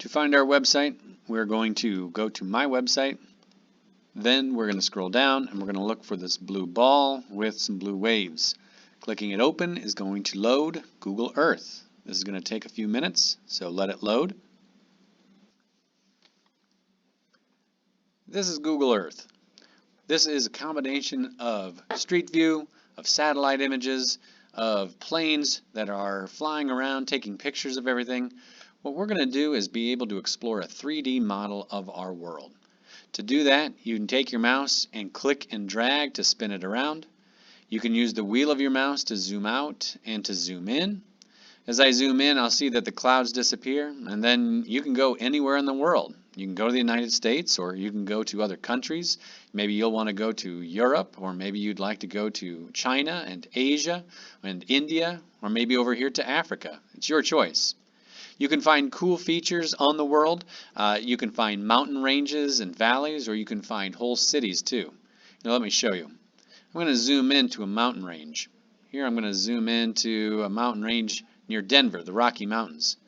To find our website, we're going to go to my website. Then we're going to scroll down and we're going to look for this blue ball with some blue waves. Clicking it open is going to load Google Earth. This is going to take a few minutes, so let it load. This is Google Earth. This is a combination of Street View, of satellite images, of planes that are flying around taking pictures of everything. What we're going to do is be able to explore a 3D model of our world. To do that, you can take your mouse and click and drag to spin it around. You can use the wheel of your mouse to zoom out and to zoom in. As I zoom in, I'll see that the clouds disappear, and then you can go anywhere in the world. You can go to the United States, or you can go to other countries. Maybe you'll want to go to Europe, or maybe you'd like to go to China and Asia and India, or maybe over here to Africa. It's your choice. You can find cool features on the world. You can find mountain ranges and valleys, or you can find whole cities too. Now let me show you. I'm going to zoom into a mountain range. Here I'm going to zoom into a mountain range near Denver, the Rocky Mountains.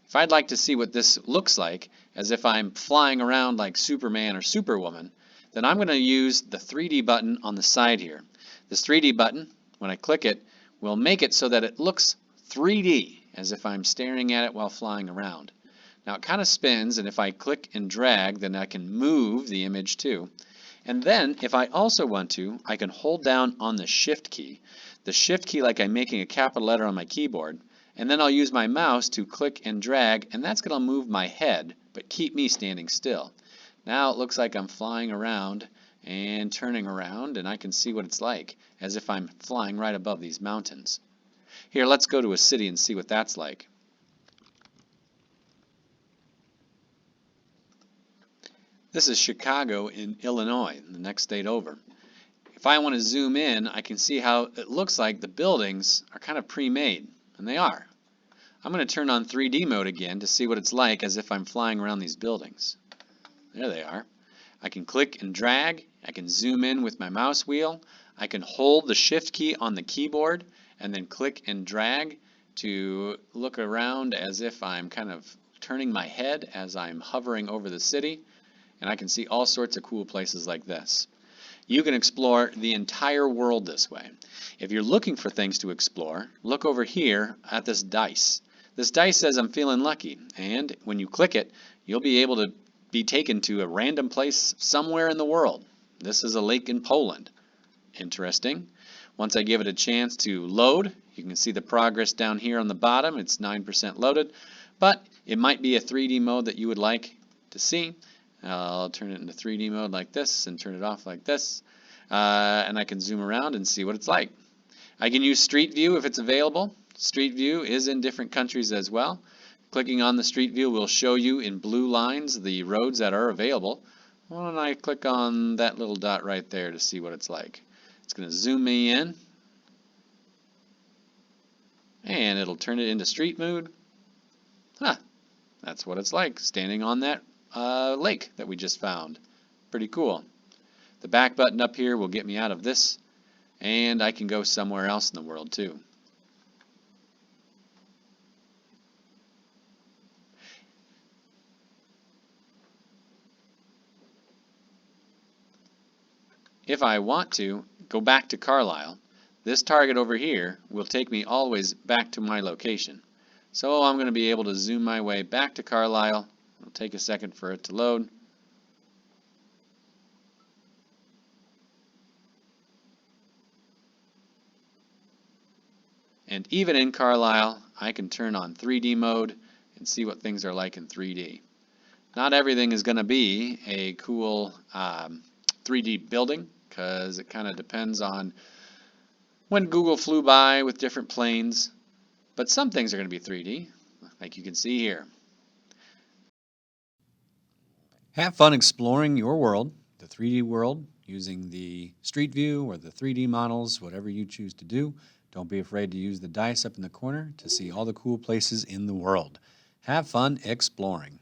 If I'd like to see what this looks like, as if I'm flying around like Superman or Superwoman, then I'm going to use the 3D button on the side here. This 3D button, when I click it, will make it so that it looks 3D, as if I'm staring at it while flying around. Now it kind of spins, and if I click and drag, then I can move the image too. And then, if I also want to, I can hold down on the Shift key. The Shift key like I'm making a capital letter on my keyboard. And then I'll use my mouse to click and drag, and that's going to move my head, but keep me standing still. Now it looks like I'm flying around and turning around, and I can see what it's like, as if I'm flying right above these mountains. Here, let's go to a city and see what that's like. This is Chicago in Illinois, the next state over. If I want to zoom in, I can see how it looks like the buildings are kind of pre-made, and they are. I'm going to turn on 3D mode again to see what it's like as if I'm flying around these buildings. There they are. I can click and drag. I can zoom in with my mouse wheel. I can hold the Shift key on the keyboard and then click and drag to look around as if I'm kind of turning my head as I'm hovering over the city. And I can see all sorts of cool places like this. You can explore the entire world this way. If you're looking for things to explore, look over here at this dice. This dice says I'm feeling lucky, and when you click it, you'll be able to be taken to a random place somewhere in the world. This is a lake in Poland. Interesting. Once I give it a chance to load, you can see the progress down here on the bottom. It's 9% loaded, but it might be a 3D mode that you would like to see. I'll turn it into 3D mode like this and turn it off like this, and I can zoom around and see what it's like. I can use Street View if it's available. Street View is in different countries as well. Clicking on the Street View will show you in blue lines the roads that are available. Why don't I click on that little dot right there to see what it's like. It's going to zoom me in, and it'll turn it into street mode. That's what it's like standing on that lake that we just found. Pretty cool. The back button up here will get me out of this, and I can go somewhere else in the world too. If I want to go back to Carlisle, this target over here will take me always back to my location. So I'm going to be able to zoom my way back to Carlisle. It'll take a second for it to load. And even in Carlisle, I can turn on 3D mode and see what things are like in 3D. Not everything is going to be a cool 3D building, because it kind of depends on when Google flew by with different planes. But some things are going to be 3D, like you can see here. Have fun exploring your world, the 3D world, using the Street View or the 3D models, whatever you choose to do. Don't be afraid to use the dice up in the corner to see all the cool places in the world. Have fun exploring.